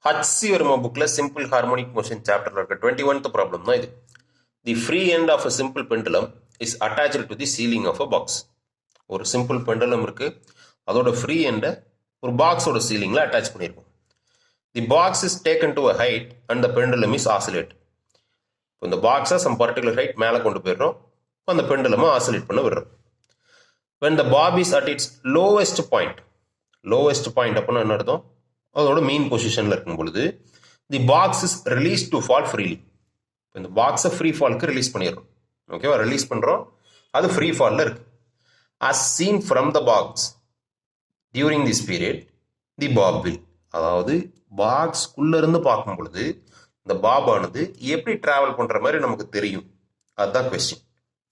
HC Verma bookல simple harmonic motion chapterல இருக்க 21th problem தான் இது. The free end of a simple pendulum is attached to the ceiling of a box. ஒரு simple pendulum இருக்கு, அதோட free end ஒரு பாக்ஸோட சீலிங்ல அட்டாச் பண்ணியிருக்கோம். The box is taken to a height and the pendulum is oscillate. இந்த பாக்ஸை some particular height மேலே கொண்டு போயிடுறோம், அந்த pendulum ஆசிலேட் பண்ண விடுறோம். When the bob is at its lowest point அப்படின்னா என்ன அர்த்தம்? அதோட மெயின் பொசிஷனில் இருக்கும் பொழுது the box is release to fall freely. இந்த பாக்ஸை ஃப்ரீ ஃபால்க்கு ரிலீஸ் பண்ணிடுறோம். ஓகேவா, ரிலீஸ் பண்ணுறோம், அது ஃப்ரீ ஃபாலில் இருக்கு. as seen from the box during this period the bob will, அதாவது பாக்ஸ்குள்ளே இருந்து பார்க்கும் பொழுது இந்த பாப் ஆனது எப்படி டிராவல் பண்ணுற மாதிரி நமக்கு தெரியும், அதுதான் கொஸ்டின்.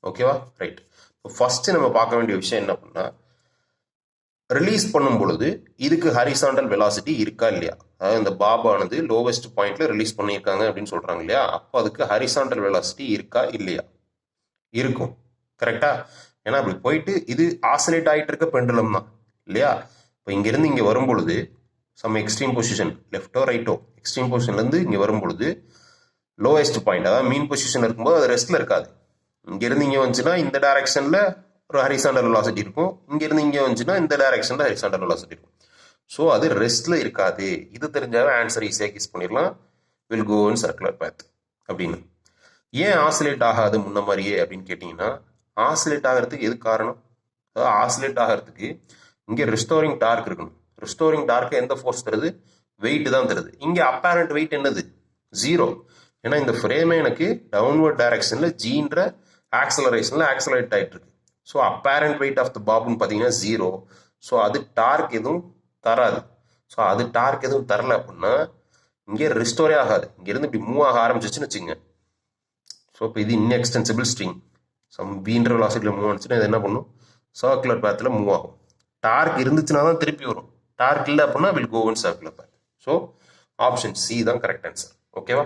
ஓகேவா, ரைட். ஃபர்ஸ்ட் நம்ம பார்க்க வேண்டிய விஷயம் என்ன பண்ணா, ரிலீஸ் பண்ணும் பொழுது இதுக்கு ஹரிசாண்டல் வெலாசிட்டி இருக்கா இல்லையா, அதாவது இந்த பாப் ஆனது லோவஸ்ட் பாயிண்ட்ல ரிலீஸ் பண்ணியிருக்காங்க அப்படின்னு சொல்றாங்க இல்லையா, அப்போ அதுக்கு ஹரிசாண்டல் வெலாசிட்டி இருக்கா இல்லையா? இருக்கும், கரெக்டா? ஏன்னா அப்படி போயிட்டு இது ஆசிலேட் ஆகிட்டு இருக்க பெண்டுலம் தான் இல்லையா. இப்போ இங்கிருந்து இங்கே வரும் பொழுது சம் எக்ஸ்ட்ரீம் பொசிஷன், லெஃப்டோ ரைட்டோ எக்ஸ்ட்ரீம் பொசிஷன்லேருந்து இங்கே வரும் பொழுது லோவஸ்ட் பாயிண்ட், அதாவது மீன் பொசிஷன் இருக்கும்போது அது ரெஸ்ட்ல இருக்காது. இங்கிருந்து இங்கே வந்துச்சுன்னா இந்த டைரக்ஷன்ல ஒரு ஹரிசாண்டல் வெலாசிட்டி இருக்கும், இங்கிருந்து இங்கே வந்துச்சுன்னா இந்த டைரக்ஷன்ல ஹரிசாண்டல் வெலாசிட்டி இருக்கும். ஸோ அது ரெஸ்ட்ல இருக்காது. இது தெரிஞ்சாவே ஆன்சர் ஈஸியாக கிஸ் பண்ணிடலாம், will go in circular path அப்படின்னு. ஏன் ஆசிலேட் ஆகாது முன்ன மாதிரியே அப்படின்னு கேட்டிங்கன்னா, ஆசிலேட் ஆகிறதுக்கு எது காரணம்? அதாவது ஆசிலேட் ஆகிறதுக்கு இங்கே ரெஸ்டோரிங் டார்க் இருக்கணும். ரெஸ்டோரிங் டார்க்கு எந்த ஃபோர்ஸ் தருது? வெயிட் தான் தருது. இங்கே அப்பேரண்ட் வெயிட் என்னது? 0. ஏன்னா இந்த ஃப்ரேமே எனக்கு டவுன்வர்ட் டைரக்ஷன்ல ஜீன்ற ஆக்சலரேஷன்ல ஆக்சலரேட் ஆகிட்டு இருக்கு. So apparent weight of the பாப்னு பார்த்தீங்கன்னா 0. ஸோ அது டார்க் எதுவும் தராது. ஸோ அது டார்க் எதுவும் தரல அப்படின்னா இங்கே ரெஸ்டோரே ஆகாது. இங்கேருந்து இப்படி மூவ் ஆக ஆரம்பிச்சிச்சுன்னு வச்சுங்க. ஸோ இப்போ இது இன்எக்ஸ்டென்சிபிள் ஸ்ட்ரிங், சம் பீன்ற வெலாசிட்டியில் மூவ் ஆனிச்சுன்னா இது என்ன பண்ணும்? சர்க்குலர் பாத்தில் மூவ் ஆகும். டார்க் இருந்துச்சுன்னா தான் திருப்பி வரும், டார்க் இல்லை அப்படின்னா will go in circular path. So option C தான் கரெக்ட் ஆன்சர். ஓகேவா?